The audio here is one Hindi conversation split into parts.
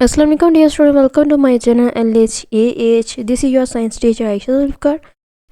अस्सलाम वालेकुम dear student, welcome to my channel LHAH। This is your science teacher Ayesha Zulfiqar.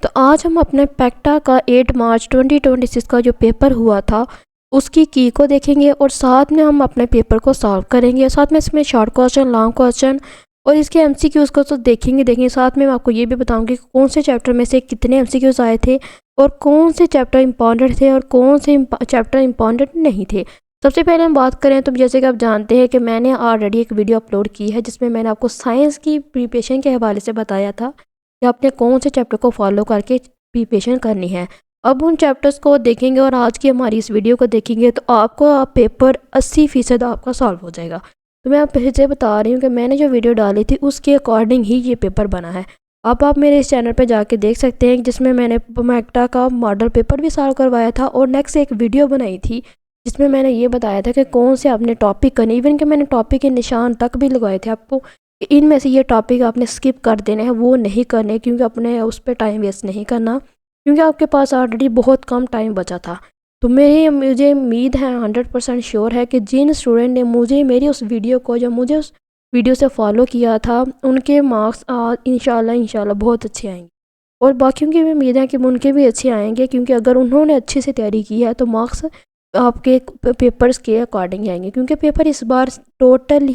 तो आज हम अपने पैक्टा का 8 मार्च 2026 का जो पेपर हुआ था उसकी की को देखेंगे और साथ में हम अपने पेपर को सॉल्व करेंगे। साथ में इसमें शॉर्ट क्वेश्चन, लॉन्ग क्वेश्चन और इसके MCQs को तो देखेंगे। साथ में मैं आपको ये भी बताऊंगी कि कौन से चैप्टर में से कितने MCQs आए थे और कौन से चैप्टर इंपॉर्टेंट थे और कौन से चैप्टर इंपॉर्टेंट नहीं थे। सबसे पहले हम बात करें तो जैसे कि आप जानते हैं कि मैंने ऑलरेडी एक वीडियो अपलोड की है जिसमें मैंने आपको साइंस की प्रिपरेशन के हवाले से बताया था कि आपने कौन से चैप्टर को फॉलो करके प्रिपरेशन करनी है। अब उन चैप्टर्स को देखेंगे और आज की हमारी इस वीडियो को देखेंगे तो आपको पेपर 80% आपका सॉल्व हो जाएगा। तो मैं आप फिर से बता रही हूँ कि मैंने जो वीडियो डाली थी उसके अकॉर्डिंग ही ये पेपर बना है। अब आप मेरे इस चैनल पर जाके देख सकते हैं जिसमें मैंने पैक्टा का मॉडल पेपर भी सॉल्व करवाया था और नेक्स्ट एक वीडियो बनाई थी जिसमें मैंने ये बताया था कि कौन से आपने टॉपिक करने, इवन कि मैंने टॉपिक के निशान तक भी लगवाए थे आपको, इनमें से ये टॉपिक आपने स्किप कर देने हैं, वो नहीं करने क्योंकि अपने उस पर टाइम वेस्ट नहीं करना क्योंकि आपके पास ऑलरेडी बहुत कम टाइम बचा था। तो मुझे उम्मीद है 100% श्योर है कि जिन स्टूडेंट ने मेरी उस वीडियो को जो मुझे उस वीडियो से फॉलो किया था उनके मार्क्स इंशाल्लाह बहुत अच्छे आएंगे और बाकियों की भी उम्मीद है कि उनके भी अच्छे आएंगे क्योंकि अगर उन्होंने अच्छे से तैयारी की है तो मार्क्स आपके पेपर्स के अकॉर्डिंग आएंगे क्योंकि पेपर इस बार टोटल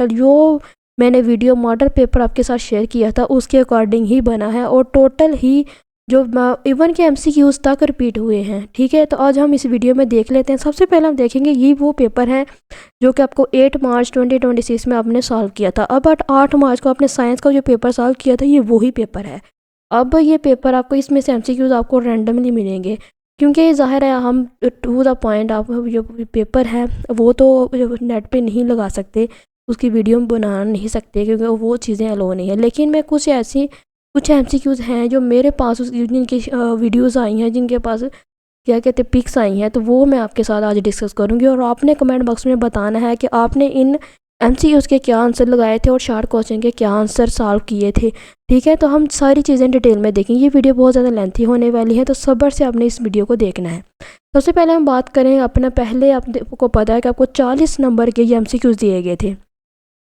जो मैंने वीडियो मॉडल पेपर आपके साथ शेयर किया था उसके अकॉर्डिंग ही बना है और टोटल ही जो इवन के MCQs तक रिपीट हुए हैं। ठीक है, तो आज हम इस वीडियो में देख लेते हैं। सबसे पहले हम देखेंगे ये वो पेपर है जो कि आपको 8 मार्च 2026 में आपने सॉल्व किया था। अब 8 मार्च को आपने साइंस का जो पेपर सॉल्व किया था ये वही पेपर है। अब ये पेपर आपको इसमें से MCQs आपको रैंडमली मिलेंगे क्योंकि ज़ाहिर है हम टू द पॉइंट आप जो पेपर है वो तो नेट पे नहीं लगा सकते, उसकी वीडियो बना नहीं सकते क्योंकि वो चीज़ें अलो नहीं है। लेकिन मैं कुछ MCQs हैं जो मेरे पास जिनकी वीडियोस आई हैं, जिनके पास क्या कहते हैं पिक्स आई हैं, तो वो मैं आपके साथ आज डिस्कस करूँगी और आपने कमेंट बॉक्स में बताना है कि आपने इन MCQs के क्या आंसर लगाए थे और शॉर्ट क्वेश्चन के क्या आंसर सॉल्व किए थे। ठीक है, तो हम सारी चीज़ें डिटेल में देखेंगे। ये वीडियो बहुत ज़्यादा लेंथी होने वाली है तो सब्र से आपने इस वीडियो को देखना है। सबसे पहले हम बात करें अपना, पहले आपको पता है कि आपको 40 नंबर के ये MCQs दिए गए थे।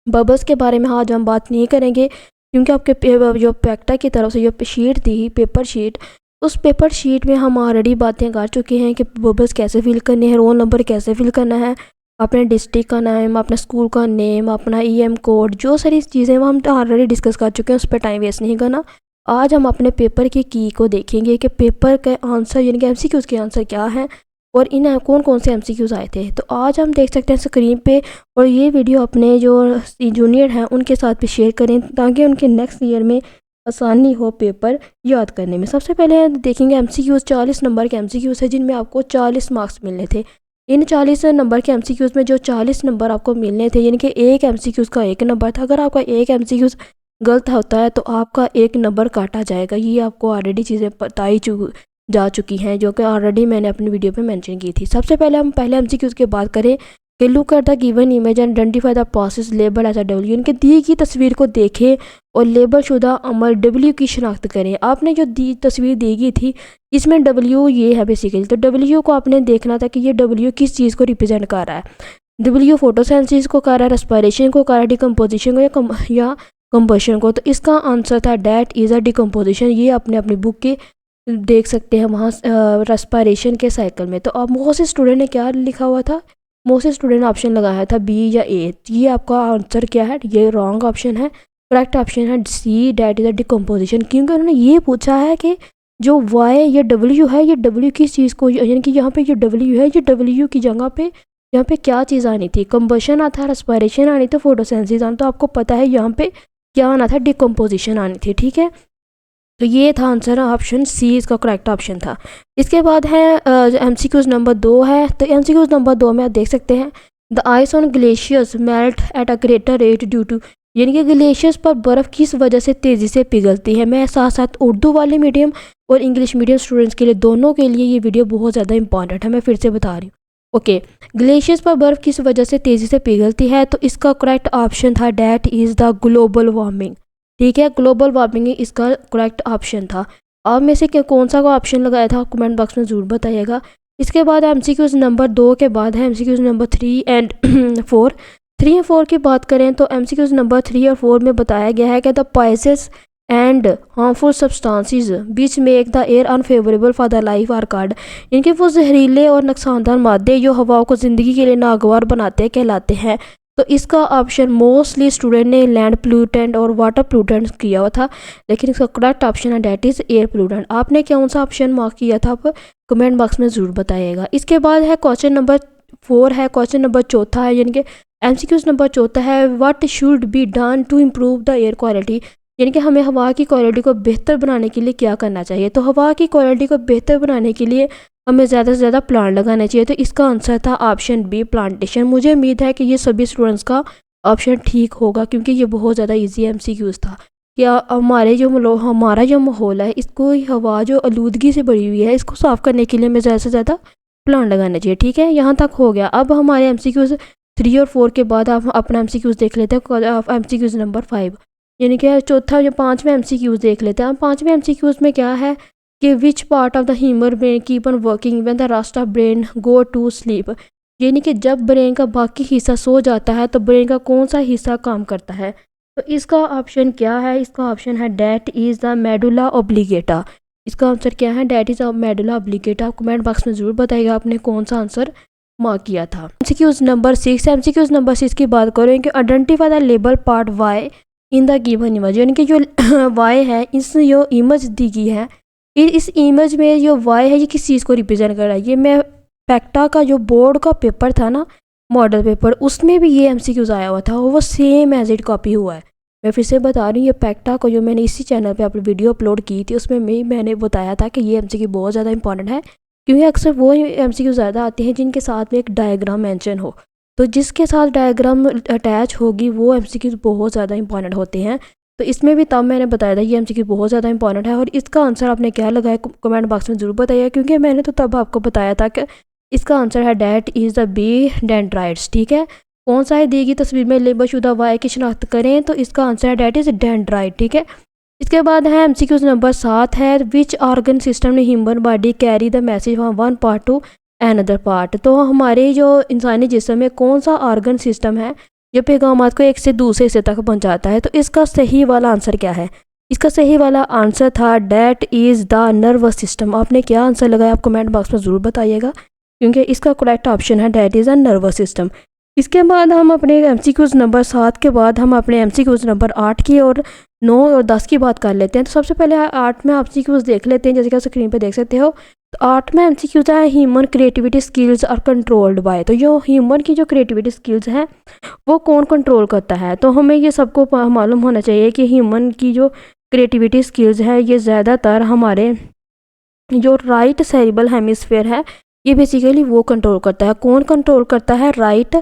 बबल्स के बारे में आज हम बात नहीं करेंगे क्योंकि आपके जो पैक्टा की तरफ से जो शीट दी पेपर शीट, उस पेपर शीट में हम ऑलरेडी बातें कर चुके हैं कि बबल्स कैसे फिल करने हैं, रोल नंबर कैसे फिल करना है, अपने डिस्ट्रिक्ट का नाम, अपना स्कूल का नेम, अपना EM कोड, जो सारी चीज़ें वो हम ऑलरेडी डिस्कस कर चुके हैं, उस पर टाइम वेस्ट नहीं करना। आज हम अपने पेपर की को देखेंगे कि पेपर के आंसर यानी कि MCQs के आंसर क्या हैं और इन कौन कौन से MCQs आए थे। तो आज हम देख सकते हैं स्क्रीन पे और ये वीडियो अपने जो जूनियर हैं उनके साथ भी शेयर करें ताकि उनके नेक्स्ट ईयर में आसानी हो पेपर याद करने में। सबसे पहले देखेंगे MCQs 40 नंबर के MCQs है जिनमें आपको 40 मार्क्स मिलने थे। इन 40 नंबर के MCQs में जो 40 नंबर आपको मिलने थे यानी कि एक MCQs का 1 नंबर था। अगर आपका एक MCQs गलत होता है तो आपका 1 नंबर काटा जाएगा। ये आपको ऑलरेडी चीज़ें बताई जा चुकी हैं जो कि ऑलरेडी मैंने अपनी वीडियो पे मेंशन की थी। सबसे पहले हम पहले MCQs की बात करें कि look at the given image and identify the process label as a W। इनके दी गई तस्वीर को देखें और लेबल शुदा अमल W की शनाख्त करें। आपने जो तस्वीर दी गई थी इसमें W ये है बेसिकली, तो W को आपने देखना था कि ये W किस चीज़ को रिप्रेजेंट कर रहा है। W फोटोसिंथेसिस को कर रहा है, रेस्पिरेशन को कर रहा है, डिकम्पोजिशन को या कंबशन को। तो इसका आंसर था डैट इज़ अ डिकम्पोजिशन। ये आपने अपनी बुक के देख सकते हैं वहाँ रेस्पिरेशन के साइकिल में। तो अब बहुत से स्टूडेंट ने क्या लिखा हुआ था, बहुत से स्टूडेंट ने ऑप्शन लगाया था B या A। ये आपका आंसर क्या है, ये रॉन्ग ऑप्शन है। करेक्ट ऑप्शन है C, that is a decomposition, क्योंकि उन्होंने ये पूछा है कि जो Y या W है ये W किस चीज़ को, यानी कि यहाँ पे जो W है ये W की जगह पे यहाँ पे क्या चीज़ आनी थी, कंबशन आना था, रेस्पिरेशन आनी थी, फोटोसिंथेसिस आना। तो आपको पता है यहाँ पे क्या आना था, डिकम्पोजिशन आनी थी। ठीक है, तो ये था आंसर, ऑप्शन C इसका करेक्ट ऑप्शन था। इसके बाद है MCQs नंबर 2 है। तो MCQs नंबर 2 में आप देख सकते हैं the ice on glaciers melt at a greater rate due to, यानी कि ग्लेशियर्स पर बर्फ़ किस वजह से तेज़ी से पिघलती है। मैं साथ साथ उर्दू वाले मीडियम और इंग्लिश मीडियम स्टूडेंट्स के लिए दोनों के लिए ये वीडियो बहुत ज़्यादा इंपॉर्टेंट है, मैं फिर से बता रही हूँ। ओके, ग्लेशियर्स पर बर्फ़ किस वजह से तेज़ी से पिघलती है, तो इसका करेक्ट ऑप्शन था that is the global warming. ठीक है, ग्लोबल वार्मिंग इसका करेक्ट ऑप्शन था। आप में से कौन सा का ऑप्शन लगाया था कमेंट बॉक्स में ज़रूर बताइएगा। इसके बाद MCQs नंबर 2 के बाद है MCQs नंबर 3 एंड 4। 3 और 4 की बात करें तो MCQs नंबर 3 और 4 में बताया गया है कि the poisonous and harmful substances which make the air unfavourable for the life are called. इनके वो जहरीले और नुकसानदार मादे जो हवाओं को ज़िंदगी के लिए नागवार बनाते कहलाते हैं। तो इसका ऑप्शन मोस्टली स्टूडेंट ने लैंड पोल्यूटेंट और वाटर पोल्यूटेंट किया हुआ था, लेकिन इसका करेक्ट ऑप्शन है डेट इज़ एयर पोल्यूटेंट। आपने कौन सा ऑप्शन मार्क किया था आप कमेंट बॉक्स में ज़रूर बताइएगा। इसके बाद है क्वेश्चन नंबर 4 है, क्वेश्चन नंबर चौथा है, यानी कि MCQs नंबर चौथा है what should be done to improve the air quality, यानी कि हमें हवा की क्वालिटी को बेहतर बनाने के लिए क्या करना चाहिए। तो हवा की क्वालिटी को बेहतर बनाने के लिए हमें ज़्यादा से ज़्यादा प्लांट लगाना चाहिए। तो इसका आंसर था ऑप्शन बी प्लांटेशन। मुझे उम्मीद है कि ये सभी स्टूडेंट्स का ऑप्शन ठीक होगा, क्योंकि ये बहुत ज़्यादा इजी MCQs था। क्या हमारा जो माहौल है, इसको हवा जो आलूदगी से भरी हुई है, इसको साफ़ करने के लिए हमें ज़्यादा से ज़्यादा प्लांट लगाना चाहिए। ठीक है, यहाँ तक हो गया। अब हमारे MCQs 3 और 4 के बाद आप अपना MCQs देख लेते हैं। MCQs नंबर 5 यानी कि चौथा जो 5वें MCQs देख लेते हैं। 5वें MCQs में क्या है कि which part of the human brain keep on working when the rest of brain go to sleep, यानी कि जब ब्रेन का बाकी हिस्सा सो जाता है तो ब्रेन का कौन सा हिस्सा काम करता है। तो इसका ऑप्शन क्या है, इसका ऑप्शन है that is the medulla oblongata. इसका आंसर क्या है, that is the medulla oblongata. Comment box में ज़रूर बताइएगा आपने कौन सा आंसर मार्क किया था। MCQs नंबर 6, MCQs नंबर 6 की बात करें कि identify the label part Y in the given image, यानी कि जो वाई है, इस जो इमेज दी गई है, इस इमेज में जो वाई है ये किस चीज़ को रिप्रेजेंट कर रहा है। ये मैं पैक्टा का जो बोर्ड का पेपर था ना, मॉडल पेपर, उसमें भी ये MCQs आया हुआ था, वो सेम एज इट कॉपी हुआ है। मैं फिर से बता रही हूँ, ये पैक्टा को जो मैंने इसी चैनल पे अपनी वीडियो अपलोड की थी, उसमें मैंने बताया था कि ये MCQ बहुत ज़्यादा इंपॉर्टेंट है, क्योंकि अक्सर वो MCQ ज़्यादा आते हैं जिनके साथ में एक डायग्राम मेंशन हो। तो जिसके साथ डायग्राम अटैच होगी वो MCQ बहुत ज़्यादा इंपॉर्टेंट होते हैं। तो इसमें भी तब मैंने बताया था ये MCQ बहुत ज़्यादा इंपॉर्टेंट है। और इसका आंसर आपने क्या लगाया कमेंट बॉक्स में ज़रूर बताइए, क्योंकि मैंने तो तब आपको बताया था कि इसका आंसर है that is the B dendrites. ठीक है, कौन सा है दी गई तस्वीर में लेबलशुदा वाई की शनाख्त करें, तो इसका आंसर है डेट इज़ डेंड्राइट। ठीक है, इसके बाद है MCQs नंबर 7 है विच ऑर्गन सिस्टम ने human body carry the message from one part two another part. तो हमारे जो इंसानी जिस्म में कौन सा ऑर्गन सिस्टम है जो पैगामात को एक से दूसरे हिस्से तक पहुंचाता है। तो इसका सही वाला आंसर क्या है, इसका सही वाला आंसर था date is the nervous system. आपने क्या आंसर लगाया आप कमेंट बॉक्स में ज़रूर बताइएगा, क्योंकि इसका करेक्ट ऑप्शन है that is the nervous system. इसके बाद हम अपने MCQs नंबर 7 के बाद हम अपने MCQs नंबर 8 की और 9 और 10 की बात कर लेते हैं। तो सबसे पहले 8 में MCQs देख लेते हैं, जैसे कि आप स्क्रीन पे देख सकते हो। तो 8 में MCQs है human creativity skills are controlled by. तो जो ह्यूमन की जो क्रिएटिविटी स्किल्स हैं वो कौन कंट्रोल करता है। तो हमें ये सबको मालूम होना चाहिए कि ह्यूमन की जो क्रिएटिविटी स्किल्स है ये ज़्यादातर हमारे जो राइट सेरिबल हेमिस्फीयर है ये बेसिकली वो कंट्रोल करता है। कौन कंट्रोल करता है, right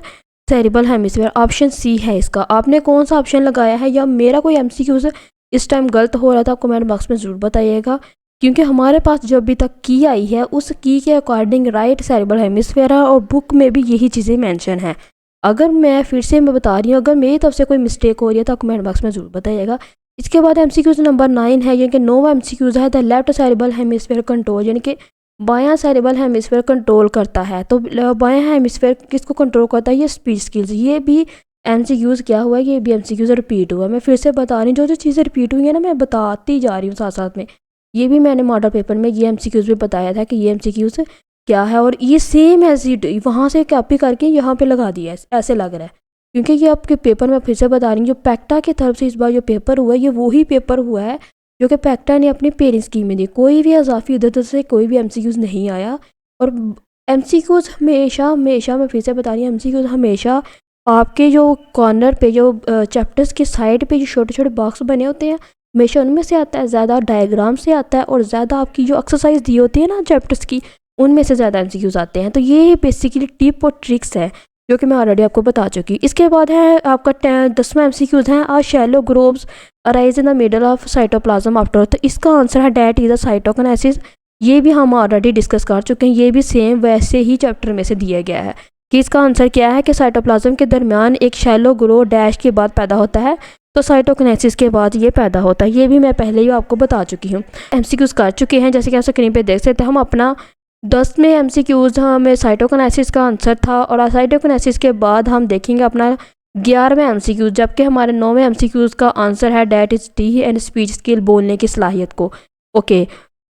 cerebral hemisphere. Option C है इसका। आपने कौन सा ऑप्शन लगाया है, या मेरा कोई MCQs इस टाइम गलत हो रहा था कमेंट बॉक्स में ज़रूर बताइएगा, क्योंकि हमारे पास जो अभी तक की आई है उस की के अकॉर्डिंग राइट सेरिबल हेमिस्फीयर है और बुक में भी यही चीज़ें मेंशन है। अगर मैं फिर से बता रही हूँ, अगर मेरी तरफ से कोई मिस्टेक हो रही है तो कमेंट बॉक्स में ज़रूर बताइएगा। इसके बाद MCQs नंबर 9 है, यानी कि 9वां MCQs है the left cerebral hemisphere control, यानी कि बायां सेरिबल हेमिस्फीयर कंट्रोल करता है। तो बायां हेमिस्फीयर किसको कंट्रोल करता है, ये स्पीच स्किल्स। ये भी MCQs क्या हुआ है, ये भी MCQs रिपीट हुआ है। मैं फिर से बता रही हूँ, जो चीज़ें रिपीट हुई है ना मैं बताती जा रही हूँ साथ साथ में। ये भी मैंने मॉडल पेपर में ये MCQs भी बताया था कि ये MCQs क्या है, और ये सेम ऐसे वहाँ से कॉपी करके यहाँ पे लगा दिया है, ऐसे लग रहा है। क्योंकि ये आपके पेपर में फिर से बता रही हूँ, जो पैक्टा की तरफ से इस बार जो पेपर हुआ है ये वही पेपर हुआ है जो कि पैक्टा ने अपनी पेरेंट्स स्कीम में दी। कोई भी इजाफी इधर उधर से कोई भी MCQs नहीं आया। और MCQs हमेशा मैं फिर से बता रही हूँ, MCQs हमेशा आपके जो कॉर्नर पे जो चैप्टर्स के साइड पे जो छोटे छोटे बॉक्स बने होते हैं हमेशा उनमें से आता है, ज़्यादा डायग्राम से आता है, और ज़्यादा आपकी जो एक्सरसाइज दी होती है ना चैप्टर्स की उनमें से ज़्यादा MCQs आते हैं। तो ये बेसिकली टिप और ट्रिक्स है जो कि मैं ऑलरेडी आपको बता चुकी हूँ। इसके बाद है आपका 10वां MCQs है a shallow grooves arise in the middle of cytoplasm after. तो इसका आंसर है डेट इज द साइटोकिनेसिस। ये भी हम ऑलरेडी डिस्कस कर चुके हैं, ये भी सेम वैसे ही चैप्टर में से दिया गया है कि इसका आंसर क्या है कि साइटोप्लाज्म के दरमियान एक शैलो ग्रो डैश के बाद पैदा होता है, तो साइटोकिनेसिस के बाद ये पैदा होता है। ये भी मैं पहले ही आपको बता चुकी हूँ, MCQs कर चुके हैं। जैसे कि आप स्क्रीन पे देख सकते हैं, हम अपना 10 में MCQs हमें साइटोकिनेसिस का आंसर था, और साइटोकिनेसिस के बाद हम देखेंगे अपना 11वें MCQ, जबकि हमारे 9वें MCQ का आंसर है that is T and speech skill, बोलने की सलाहियत को। ओके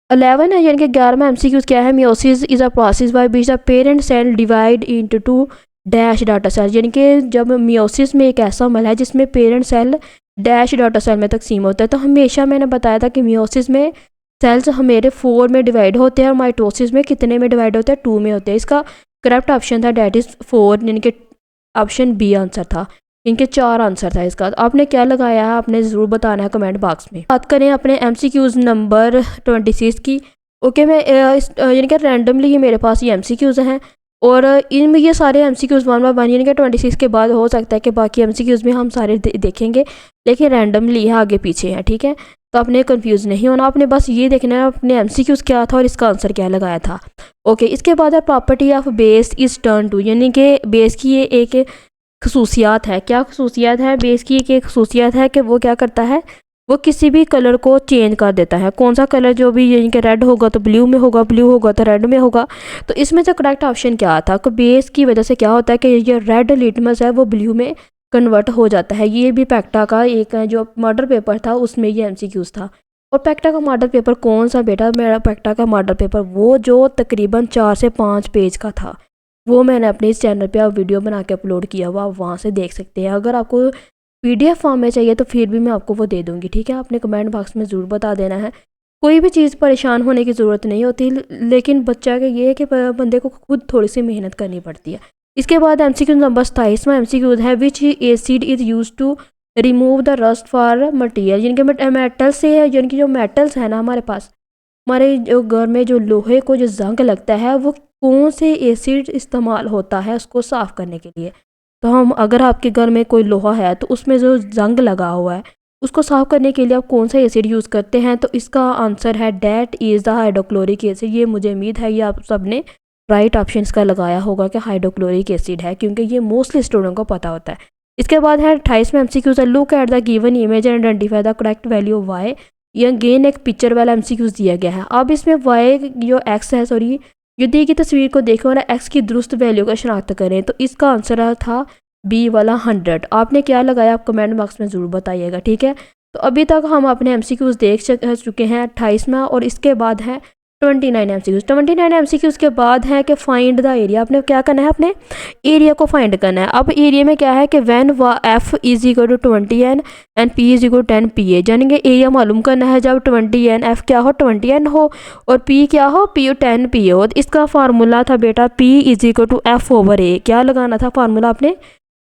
11 है, यानी कि 11वां MCQ क्या है, meiosis is a process by which the parent cell divide into two dash daughter cell, यानी कि जब मियोसिस में एक ऐसा अमल है जिसमें parent cell dash daughter cell में तकसीम होता है। तो हमेशा मैंने बताया था कि मियोसिस में सेल्स हमारे 4 में डिवाइड होते हैं और माइटोसिस में कितने में डिवाइड होते हैं, 2 में होते हैं। इसका करेक्ट ऑप्शन था डैट इज़ 4, यानी कि ऑप्शन बी आंसर था। इनके 4 आंसर था इसका। तो आपने क्या लगाया है आपने ज़रूर बताना है कमेंट बॉक्स में। बात करें अपने MCQs नंबर 26 की। ओके मैं यानी कि रैंडमली ही मेरे पास ये MCQs हैं और इनमें ये सारे MCQs 1 बाय 1 यानी कि 26 के बाद हो सकता है कि बाकी MCQs भी हम सारे देखेंगे, लेकिन रैंडमली है, आगे पीछे है, ठीक है। तो आपने कंफ्यूज नहीं होना, आपने बस ये देखना है अपने MCQs क्या था और इसका आंसर क्या लगाया था। ओके इसके बाद है property of base is turn to, यानी कि बेस की ये एक खसूसियात है। क्या खसूसियात है बेस की? एक खसूसियात है कि वो क्या करता है, वो किसी भी कलर को चेंज कर देता है। कौन सा कलर, जो भी यानी कि रेड होगा तो ब्लू में होगा, ब्लू होगा तो रेड में होगा। तो इसमें जो करेक्ट ऑप्शन क्या था कि बेस की वजह से क्या होता है कि ये रेड लिटमस है वो ब्लू में कन्वर्ट हो जाता है। ये भी पैक्टा का एक जो मॉडल पेपर था उसमें ये MCQs था। और पैक्टा का मॉडल पेपर कौन सा बेटा? मेरा पैक्टा का मॉडल पेपर वो जो तकरीबन 4 से 5 पेज का था, वो मैंने अपने इस चैनल पे आप वीडियो बना के अपलोड किया हुआ, आप वहाँ से देख सकते हैं। अगर आपको PDF फॉर्म में चाहिए तो फिर भी मैं आपको वो दे दूँगी, ठीक है। आपने कमेंट बॉक्स में ज़रूर बता देना है। कोई भी चीज़ परेशान होने की ज़रूरत नहीं होती, लेकिन बच्चा का ये है कि बंदे को खुद थोड़ी सी मेहनत करनी पड़ती है। इसके बाद MCQ नंबर 27वां MCQ है which acid is use to remove the rust for material, यानी कि मेटल से है, यानी कि जो मेटल्स है ना हमारे पास, हमारे जो घर में जो लोहे को जो जंग लगता है वो कौन से एसिड इस्तेमाल होता है उसको साफ़ करने के लिए। तो हम अगर आपके घर में कोई लोहा है तो उसमें जो जंग लगा हुआ है उसको साफ़ करने के लिए आप कौन सा एसिड यूज़ करते हैं? तो इसका आंसर है that is the hydrochloric acid. ये मुझे उम्मीद है ये आप सब ने राइट ऑप्शन इसका लगाया होगा कि हाइड्रोक्लोरिक एसिड है, क्योंकि ये मोस्टली स्टूडेंट को पता होता है। इसके बाद है 28वां MCQ है look at the given image and identify the correct value of Y. ये अगेन एक पिक्चर वाला MCQ दिया गया है। अब इसमें वाई जो एक्स है, सॉरी जो दी गई तस्वीर को देखें और एक्स की दुरुस्त वैल्यू का शनाख्त करें। तो इसका आंसर था बी वाला 100। आपने क्या लगाया आप कमेंट बॉक्स में ज़रूर बताइएगा, ठीक है। तो अभी तक हम अपने MCQs देख चुके हैं 28वां, और इसके बाद है 29 MCQs। 29 MCQs के बाद है कि फाइंड द एरिया। आपने क्या करना है, अपने एरिया को फाइंड करना है। अब एरिया में क्या है कि when F is equal to 20N and P is equal to 10 PA, यानी कि एरिया मालूम करना है जब 20N F क्या हो 20N हो और P क्या हो P 10 PA हो। तो इसका फार्मूला था बेटा P is equal to F over A। क्या लगाना था फार्मूला आपने?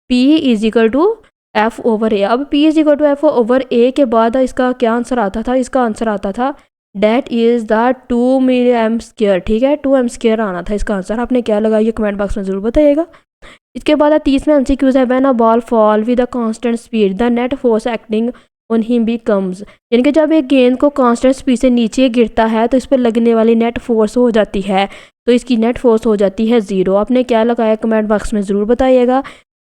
P is equal to F over A। अब P is equal to F over A के बाद इसका क्या आंसर आता था? इसका आंसर आता था डैट इज़ द 2 m², ठीक है, 2 m² आना था इसका आंसर। आपने क्या लगाया ये कमेंट बॉक्स में ज़रूर बताइएगा। इसके बाद 30वां MCQ है when a ball fall with a constant speed the net force acting on him becomes, यानी कि जब एक गेंद को कांस्टेंट स्पीड से नीचे गिरता है तो इस पर लगने वाली नेट फोर्स हो जाती है, तो इसकी नेट फोर्स हो जाती है 0। आपने क्या लगाया कमेंट बॉक्स में ज़रूर बताइएगा।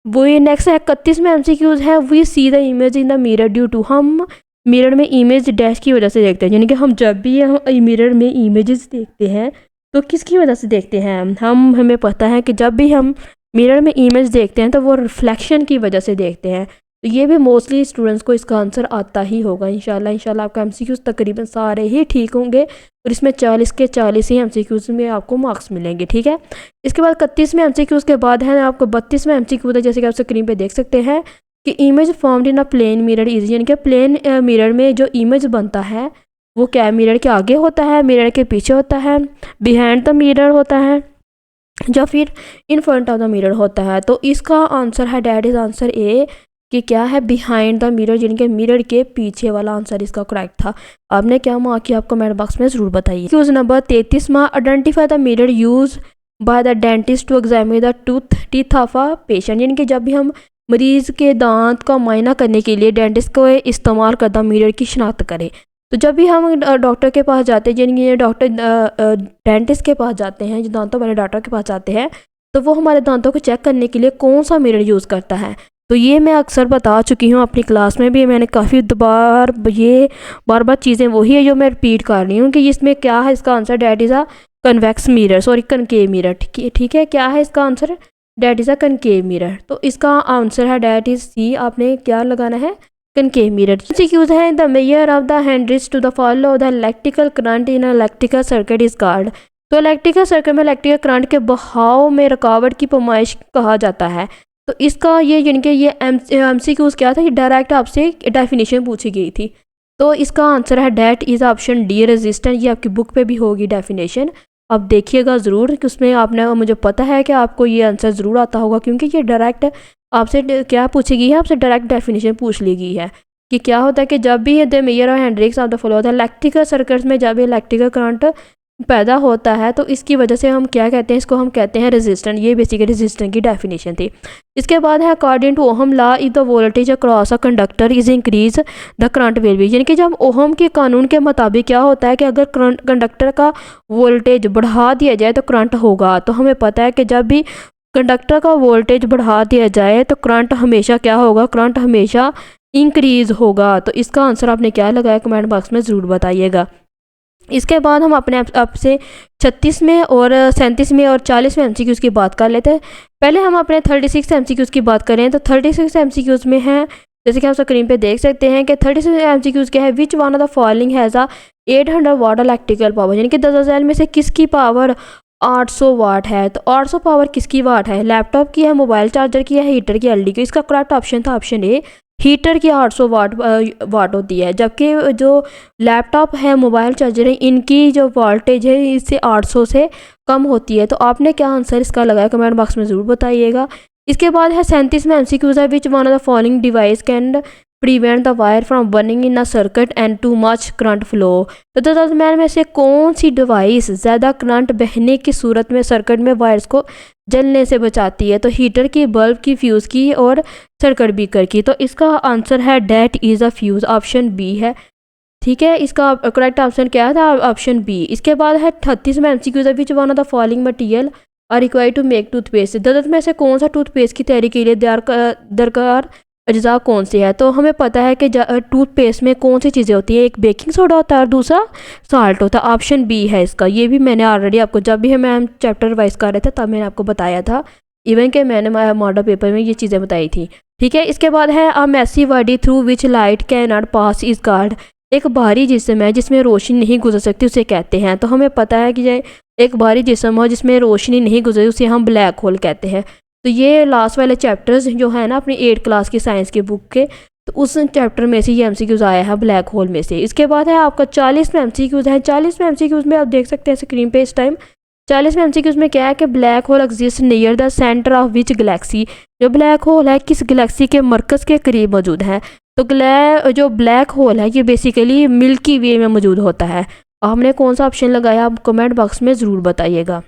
वो ये नेक्स्ट है 31वां MCQ है we see the image in the mirror due to, हम मिरर में इमेज डैश की वजह से देखते हैं, यानी कि हम जब भी हम मिरर में इमेजेस देखते हैं तो किसकी वजह से देखते हैं? हमें पता है कि जब भी हम मिरर में इमेज देखते हैं तो वो रिफ्लेक्शन की वजह से देखते हैं। तो ये भी मोस्टली स्टूडेंट्स को इसका आंसर आता ही होगा इंशाल्लाह आपका MCQs तकरीबन सारे ही ठीक होंगे और इसमें 40 के 40 ही MCQs में आपको मार्क्स मिलेंगे, ठीक है। इसके बाद 31वें MCQs के बाद है आपको 32वां MCQ, जैसे कि आप स्क्रीन पे देख सकते हैं कि image formed in a plane mirror is, यानी कि प्लेन मिरर में जो इमेज बनता है वो क्या मिरर के आगे होता है, मिरर के पीछे होता है, बिहाइंड द मिरर होता है, या फिर in front of the mirror होता है। तो इसका आंसर है डैट इज आंसर ए कि क्या है बिहाइंड द मिरर, यानी कि मिरर के पीछे वाला आंसर इसका करेक्ट था। आपने क्या मार्क किया आप कमेंट बॉक्स में ज़रूर बताइए। क्वेश्चन नंबर 33वां identify the mirror use by the dentist to examine the teeth of a patient, यानी कि जब भी हम मरीज़ के दांत का मुआयना करने के लिए डेंटिस्ट को इस्तेमाल करदा मिरर की शनाख्त करें। तो जब भी हम डॉक्टर के पास जाते हैं, यानी कि डॉक्टर डेंटिस्ट के पास जाते हैं, जो दांतों वाले डॉक्टर के पास जाते हैं, तो वो हमारे दांतों को चेक करने के लिए कौन सा मिरर यूज़ करता है। तो ये मैं अक्सर बता चुकी हूँ अपनी क्लास में भी, मैंने काफ़ी बार चीज़ें वही है जो मैं रिपीट कर रही हूँ कि इसमें क्या है। इसका answer that is a convex mirror, sorry concave mirror, ठीक है। क्या है इसका answer? That is a concave mirror. तो इसका आंसर है डैट इज़ सी, आपने क्या लगाना है, कनकेव मिरर। MCQs है the measure of the hindrance to the flow of the electrical current in electrical circuit is called. तो इलेक्ट्रिकल सर्किट में इलेक्ट्रिकल करंट के बहाव में रुकावट की पैमाइश कहा जाता है। तो इसका ये यानी कि ये MCQs क्या था, ये डायरेक्ट आपसे डेफिनेशन पूछी गई थी। तो इसका आंसर है that is option D, resistance. ये आपकी बुक पे भी होगी डेफिनेशन, अब देखिएगा ज़रूर कि उसमें आपने, मुझे पता है कि आपको ये आंसर ज़रूर आता होगा, क्योंकि ये डायरेक्ट आपसे क्या पूछी गई है, आपसे डायरेक्ट डेफिनेशन पूछ ली गई है कि क्या होता है कि जब भी द मेजर और हैंड्रिक्स ऑफ द फॉलो होता है इलेक्ट्रिकल सर्किट्स में, जब इलेक्ट्रिकल करंट पैदा होता है तो इसकी वजह से हम क्या कहते हैं, इसको हम कहते हैं रेजिस्टेंस। ये बेसिकली रेजिस्टेंस की डेफिनेशन थी। इसके बाद है according to ohm law if the voltage across a conductor is increase the current will be, यानी कि जब ओहम के कानून के मुताबिक क्या होता है कि अगर कंडक्टर का वोल्टेज बढ़ा दिया जाए तो करंट होगा। तो हमें पता है कि जब भी कंडक्टर का वोल्टेज बढ़ा दिया जाए तो करंट हमेशा क्या होगा, करंट हमेशा इंक्रीज होगा। तो इसका आंसर आपने क्या लगाया, कमेंट बॉक्स में ज़रूर बताइएगा। इसके बाद हम अपने आपसे 36वें और 37वें और 40वें MCQs की बात कर लेते हैं। पहले हम अपने 36 MCQs की बात करें तो 36 MCQs में है, जैसे कि आप स्क्रीन पे देख सकते हैं कि 36 MCQs क्या है, which one of the following has a 800 watt electrical power, यानी कि 10,000 में से किसकी पावर 800 वाट है। तो 800 पावर किसकी वाट है, लैपटॉप की है, मोबाइल चार्जर की है, हीटर की, एलडी की। इसका करेक्ट ऑप्शन था ऑप्शन ए, हीटर की 800 वाट होती है, जबकि जो लैपटॉप है, मोबाइल चार्जर है, इनकी जो वोल्टेज है इससे 800 से कम होती है। तो आपने क्या आंसर इसका लगाया, कमेंट बॉक्स में ज़रूर बताइएगा। इसके बाद है 37 में MCQs है, which one of the following device can prevent the wire from burning in a circuit and too much current flow. तो 10,000 में से कौन सी डिवाइस ज़्यादा करंट बहने की सूरत में सर्किट में वायर्स को जलने से बचाती है। तो हीटर की, बल्ब की, फ्यूज़ की और सर्किट ब्रेकर की। तो इसका आंसर है that is a fuse, option B है। ठीक है, इसका करेक्ट ऑप्शन क्या था, ऑप्शन बी। इसके बाद है 38 में MCQs है, which one of the following material are required to make toothpaste. 10 में से कौन सा टूथपेस्ट की तैयारी के लिए दरकार अज्जा कौन से है। तो हमें पता है कि टूथपेस्ट में कौन सी चीज़ें होती हैं, एक बेकिंग सोडा होता है और दूसरा साल्ट होता है, ऑप्शन बी है इसका। ये भी मैंने ऑलरेडी आपको, जब भी हम चैप्टर रिवाइज कर रहे थे तब मैंने आपको बताया था, इवन कि मैंने मॉडल पेपर में ये चीज़ें बताई थी। ठीक है, इसके बाद है a massive body through which light can not pass is guard. एक भारी जिस्म है जिसमें रोशनी नहीं गुजर सकती, उसे कहते हैं। तो हमें पता है कि एक भारी जिस्म हो जिसमें रोशनी नहीं गुजरती, उसे हम ब्लैक होल कहते हैं। तो ये लास्ट वाले चैप्टर्स जो है ना अपनी 8th क्लास की साइंस की बुक के, तो उस चैप्टर में से ये MCQs आया है ब्लैक होल में से। इसके बाद है आपका 40 में MCQs है। 40 में MCQs में आप देख सकते हैं स्क्रीन पे इस टाइम। 40 में MCQs में क्या है कि black hole exist near the centre of which Galaxy. जो ब्लैक होल है किस गैलेक्सी के मरकज़ के करीब मौजूद है। तो जो ब्लैक होल है ये बेसिकली मिल्की वे में मौजूद होता है। हमने कौन सा ऑप्शन लगाया, आप कमेंट बॉक्स में ज़रूर बताइएगा।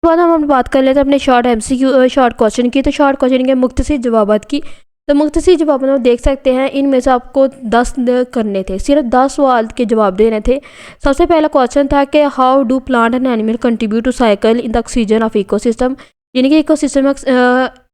बाद हम बात कर लेते हैं अपने शॉर्ट क्वेश्चन की। तो शॉर्ट क्वेश्चन के मुख्तसर जवाबात की। तो मुख्तसर जवाब में देख सकते हैं, इनमें से आपको 10 करने थे, सिर्फ 10 सवाल के जवाब देने थे। सबसे पहला क्वेश्चन था कि how do plant and animal contribute to cycle in the oxygen of ecosystem, यानी कि इकोसिस्टम में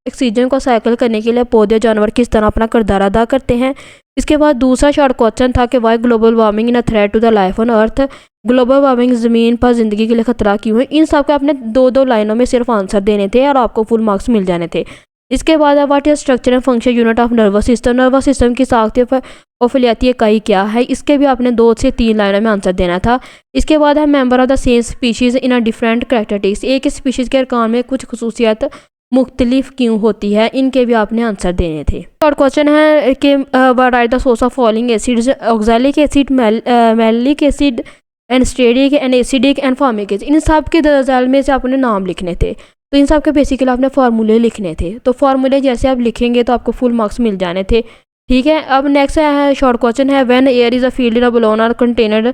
ऑक्सीजन को साइकिल करने के लिए पौधे जानवर किस तरह अपना किरदार अदा करते हैं। इसके बाद दूसरा शॉर्ट क्वेश्चन था कि why global warming in a threat to the life on earth, global warming ज़मीन पर ज़िंदगी के लिए खतरा क्यों है। इन सब के आपने 2-2 लाइनों में सिर्फ आंसर देने थे और आपको फुल मार्क्स मिल जाने थे। इसके बाद what is structure and function unit of nervous system, nervous system की साख्ती और फलियाती इकाई क्या है। इसके भी आपने 2 से 3 लाइनों में आंसर देना था। इसके बाद है member of the same species in a different characteristics, एक स्पीशीज़ के अरकान में कुछ खसूसियात मुख्तलिफ क्यों होती है, इनके भी आपने आंसर देने थे। और क्वेश्चन है कि what are the source of following acids, oxalic acid, malic acid, and stearic, and acidic and formic acid. इन सब के 10,000 में से आपने नाम लिखने थे। तो इन सब के बेसिकली आपने फार्मूले लिखने थे। तो फार्मूले जैसे आप लिखेंगे तो आपको फुल मार्क्स मिल जाने थे। ठीक है, अब नेक्स्ट है शॉर्ट क्वेश्चन है when air is a filled in a balloon और container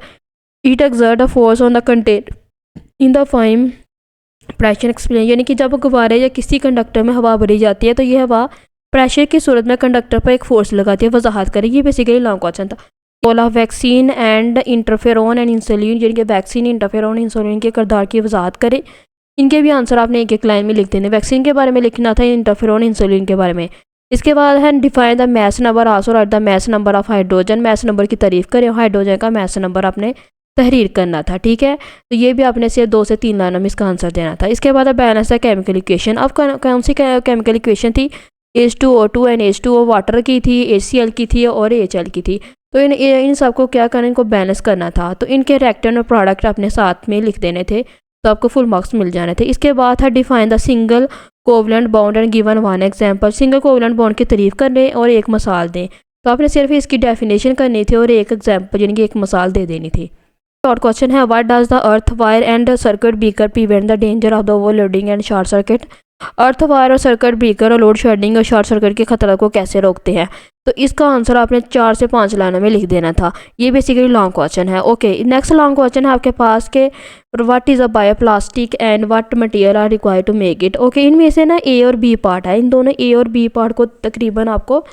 it exert a force on the container in the form pressure explain, यानी कि जब गुब्बारे या किसी कंडक्टर में हवा भरी जाती है तो यह हवा प्रेशर की सूरत में कंडक्टर पर एक फोर्स लगाती है, वजाहत करें। ये बेसिकली लॉन्ग क्वेश्चन था। बोला vaccine and interferon and insulin, यानी कि वैक्सीन, इंटरफेरोन, इंसुलिन के किरदार की वजाहत करें। इनके भी आंसर आपने एक लाइन में लिख देने। वैक्सीन के बारे में लिखना था, इंटरफेरोन, इंसुलिन के बारे में। इसके बाद है define the mass number, also right the mass number of hydrogen, mass number की तारीफ करें, हाइड्रोजन का मैस नंबर आपने तहरीर करना था, ठीक है। तो ये भी आपने सिर्फ 2 से 3 लाइनों में इसका आंसर देना था। इसके बाद अब बैलेंस है केमिकल इक्वेशन। अब कौन सी केमिकल इक्वेशन थी, H2O2 एंड H2O वाटर की थी, HCl की थी और HL की थी। तो इन सबको क्या करना, इनको बैलेंस करना था। तो इनके रिएक्टेंट और प्रोडक्ट अपने साथ में लिख देने थे, तो आपको फुल मार्क्स मिल जाने थे। इसके बाद था define the single covalent bond and given one example. Single covalent bond की तारीफ कर लें और एक मिसाल दें। तो आपने सिर्फ इसकी डेफिनेशन करनी थी और एक एग्जांपल यानी कि एक मिसाल दे देनी थी। शॉर्ट क्वेश्चन है, what does the earth wire and circuit breaker prevent the danger of the overloading and short circuit. Earth wire और सर्किट ब्रेकर और लोड शेडिंग और शॉर्ट सर्किट के खतरे को कैसे रोकते हैं। तो इसका आंसर आपने 4 से 5 लाइनों में लिख देना था। ये बेसिकली लॉन्ग क्वेश्चन है। ओके, नेक्स्ट लॉन्ग क्वेश्चन है आपके पास के what is a bioplastic and what material are required to make it. Okay, इनमें से ना ए और बी पार्ट है। इन दोनों ए और बी पार्ट को तकरीबन आपको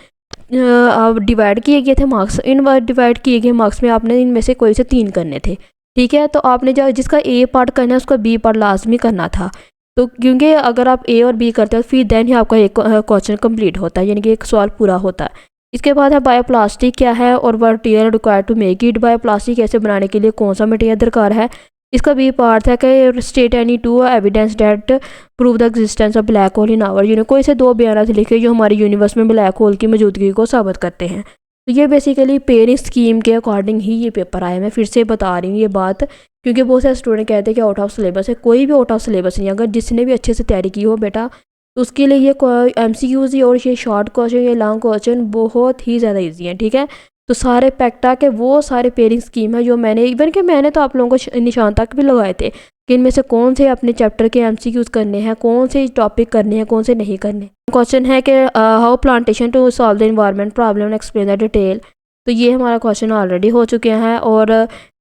डिवाइड किए गए थे मार्क्स। इन डिवाइड किए गए मार्क्स में आपने इनमें से कोई से 3 करने थे, ठीक है। तो आपने जो जिसका ए पार्ट करना है उसका बी पार्ट लाजमी करना था। तो क्योंकि अगर आप ए और बी करते हो फिर देन ही आपका एक क्वेश्चन कंप्लीट होता है, यानी कि एक सवाल पूरा होता है। इसके बाद है बायोप्लास्टिक क्या है और material required to make it. Bioplastic ऐसे बनाने के लिए कौन सा मटेरियल दरकार है। इसका बी पार्ट है कि state any 2 evidence that prove the existence of black hole in our universe. कोई से 2 बयान लिखे जो हमारे यूनिवर्स में ब्लैक होल की मौजूदगी को साबित करते हैं। तो ये बेसिकली पेयरिंग स्कीम के अकॉर्डिंग ही ये पेपर आए। मैं फिर से बता रही हूँ ये बात, क्योंकि बहुत सारे स्टूडेंट कहते हैं कि आउट ऑफ सिलेबस है। कोई भी आउट ऑफ सिलेबस नहीं। अगर जिसने भी अच्छे से तैयारी की हो बेटा, तो उसके लिए ये MCQs ही और ये शॉर्ट क्वेश्चन, ये लॉन्ग क्वेश्चन बहुत ही ज़्यादा ईजी हैं, ठीक है। तो सारे पैक्टा के वो सारे पेयरिंग स्कीम है जो मैंने इवन कि मैंने तो आप लोगों को निशान तक भी लगाए थे कि इनमें से कौन से अपने चैप्टर के MCQs करने हैं, कौन से टॉपिक करने हैं, कौन से नहीं करने। क्वेश्चन है कि how plantation to solve the environment problem and explain the detail. तो ये हमारा क्वेश्चन ऑलरेडी हो चुके हैं। और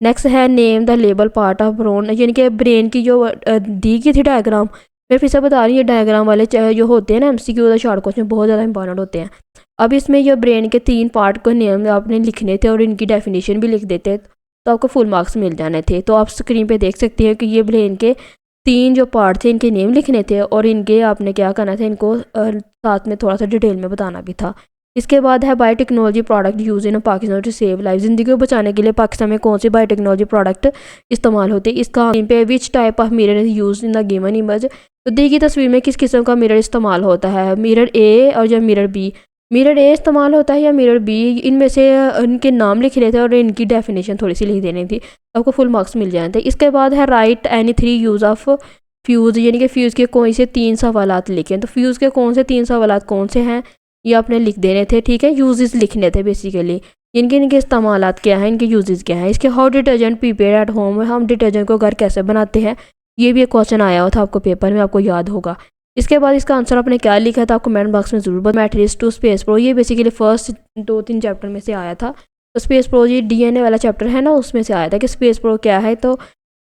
नेक्स्ट है name the label part of brain, यानी कि ब्रेन की जो दी गई थी डायग्राम। मैं फिर से बता रही हूँ, ये डायग्राम वाले जो होते हैं ना MCQ शॉर्ट क्वेश्चन बहुत ज़्यादा इंपॉर्टेंट होते हैं। अब इसमें जो ब्रेन के 3 पार्ट को नेम आपने लिखने थे और इनकी डेफिनेशन भी लिख देते तो आपको फुल मार्क्स मिल जाने थे। तो आप स्क्रीन पे देख सकते हैं कि ये ब्रेन के 3 जो पार्ट थे इनके नेम लिखने थे और इनके आपने क्या करना था, इनको साथ में थोड़ा सा डिटेल में बताना भी था। इसके बाद है biotechnology product use in Pakistan to save life. ज़िंदगी को बचाने के लिए पाकिस्तान में कौन सी बायोटेक्नोलॉजी प्रोडक्ट इस्तेमाल होते हैं। इसका पे which type of mirror is use in the given image. तो दी गई तस्वीर में किस किस्म का मिरर इस्तेमाल होता है। मिरर ए और या मिरर बी। मिरर ए इस्तेमाल होता है या मिरर बी, इनमें से इनके नाम लिख रहे थे और इनकी डेफिनेशन थोड़ी सी लिख देनी थी, आपको फुल मार्क्स मिल जाते। इसके बाद है right any 3 use of fuse, यानी कि फ्यूज़ के कौन से 3 सवालात लिखें। तो फ्यूज़ के कौन से 3 सवालात कौन से हैं ये आपने लिख देने थे, ठीक है। यूजेस लिखने थे बेसिकली, इनके इस्तेमालात क्या हैं, इनके यूजेस क्या हैं। इसके how detergent prepare at home, हम डिटर्जेंट को घर कैसे बनाते हैं, ये भी एक क्वेश्चन आया हुआ था आपको पेपर में, आपको याद होगा। इसके बाद इसका आंसर आपने क्या लिखा था, आपको कमेंट बॉक्स में जरूर बताएं। मैट्रिक्स टू स्पेस प्रो, ये बेसिकली फर्स्ट 2-3 चैप्टर में से आया था। तो स्पेस प्रो ये DNA वाला चैप्टर है ना, उसमें से आया था कि स्पेस प्रो क्या है। तो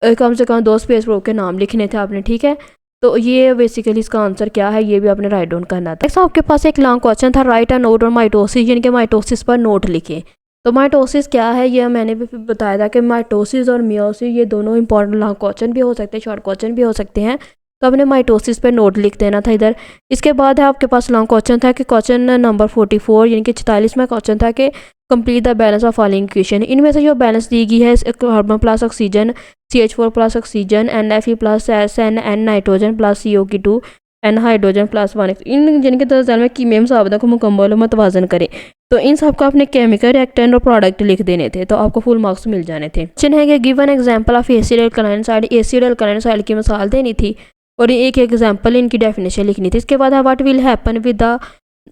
कम से कम 2 स्पेस प्रो के नाम लिखने थे आपने, ठीक है। तो ये बेसिकली इसका आंसर क्या है ये भी आपने राइट डाउन करना था। नेक्स्ट आपके पास एक लॉन्ग क्वेश्चन था, right a note on mitosis, यानी कि माइटोसिस पर नोट लिखें। तो माइटोसिस क्या है ये मैंने भी बताया था कि माइटोसिस और मियोसिस ये दोनों इंपॉर्टेंट लॉन्ग क्वेश्चन भी हो सकते हैं, शॉर्ट क्वेश्चन भी हो सकते हैं। तो आपने माइटोसिस पे नोट लिख देना था इधर। इसके बाद है आपके पास लॉन्ग क्वेश्चन था कि क्वेश्चन नंबर 44 यानी कि 44वां क्वेश्चन था कि complete the balance of following equation. इनमें से जो बैलेंस दी गई है carbon plus oxygen, CH4 plus oxygen, NFe plus SN N nitrogen plus CO2 N hydrogen plus 1, इन जिनके दरअसल में कीमियाई मुसावदा को मुकम्मल और मतवाजन करें। तो इन सब का अपने केमिकल रिएक्टेंट और प्रोडक्ट लिख देने थे, तो आपको फुल मार्क्स मिल जाने थे। क्वेश्चन है कि given example of acid alkaline side, acid alkaline side की मिसाल देनी थी और एक एग्जांपल इनकी डेफिनेशन लिखनी थी। इसके बाद what will happen with the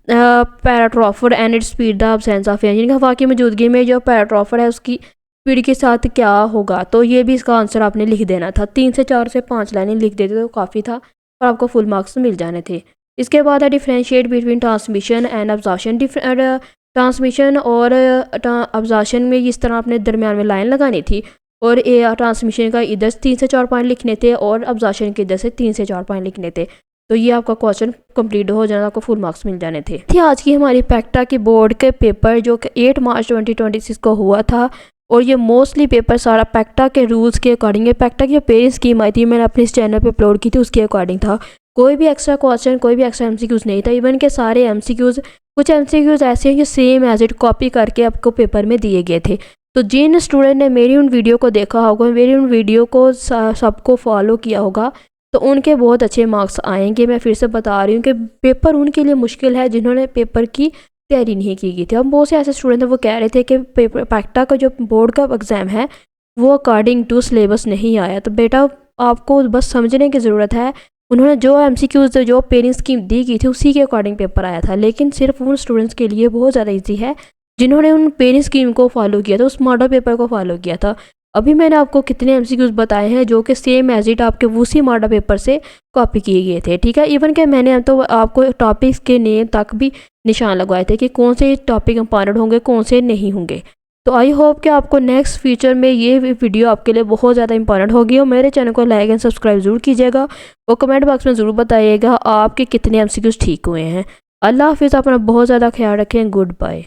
paratrooper and its speed the absence of air, यानी कि हवा की मौजूदगी में जो पैराट्रोफर है उसकी स्पीड के साथ क्या होगा। तो ये भी इसका आंसर आपने लिख देना था। 3 से 4 से 5 लाइनें लिख देते तो काफ़ी था और आपको फुल मार्क्स मिल जाने थे। इसके बाद है differentiate between transmission and absorption. Transmission और अब्जॉर्प्शन में इस तरह आपने दरमियान में लाइन लगानी थी और ट्रांसमिशन का इधर 3 से 4 पॉइंट लिखने थे और अब्जॉर्प्शन के इधर से 3 से 4 पॉइंट लिखने थे। तो ये आपका क्वेश्चन कंप्लीट हो जाना, आपको फुल मार्क्स मिल जाने थे। आज की हमारी पैक्टा की बोर्ड के पेपर जो कि 8 मार्च 2026 को हुआ था और ये मोस्टली पेपर सारा पैक्टा के रूल्स के अकॉर्डिंग है। पैक्टा की जो पेरेंट स्कीम आई थी मैंने अपने इस चैनल पे अपलोड की थी उसके अकॉर्डिंग था। कोई भी एक्स्ट्रा क्वेश्चन, कोई भी एक्स्ट्रा MCQs नहीं था। इवन के सारे MCQs, कुछ MCQs ऐसे हैं जो सेम एज इट कॉपी करके आपको पेपर में दिए गए थे। तो जिन स्टूडेंट ने मेरी उन वीडियो को देखा होगा, मेरी उन वीडियो को सबको फॉलो किया होगा, तो उनके बहुत अच्छे मार्क्स आएंगे। मैं फिर से बता रही हूँ कि पेपर उनके लिए मुश्किल है जिन्होंने पेपर की तैयारी नहीं की थी। अब बहुत से ऐसे स्टूडेंट हैं वो कह रहे थे कि पेपर पैक्टा का जो बोर्ड का एग्ज़ाम है वो अकॉर्डिंग टू सिलेबस नहीं आया। तो बेटा आपको बस समझने की ज़रूरत है, उन्होंने जो MCQs जो पेयरिंग स्कीम दी गई थी उसी के अकॉर्डिंग पेपर आया था, लेकिन सिर्फ उन स्टूडेंट्स के लिए बहुत ज़्यादा ईजी है जिन्होंने उन पेयरिंग स्कीम को फॉलो किया था, उस मॉडल पेपर को फॉलो किया था। अभी मैंने आपको कितने MCQs बताए हैं जो कि सेम एज इट आपके उसी मॉडल पेपर से कॉपी किए गए थे, ठीक है। इवन कि मैंने तो आपको टॉपिक्स के नेम तक भी निशान लगवाए थे कि कौन से टॉपिक इंपॉर्टेंट होंगे, कौन से नहीं होंगे। तो आई होप कि आपको नेक्स्ट फ्यूचर में ये वीडियो आपके लिए बहुत ज़्यादा इंपॉर्टेंट होगी। और मेरे चैनल को लाइक एंड सब्सक्राइब ज़रूर कीजिएगा और कमेंट बॉक्स में ज़रूर बताइएगा आपके कितने MCQs ठीक हुए हैं। अल्लाह हाफिज़, अपना बहुत ज़्यादा ख्याल रखें। Good bye.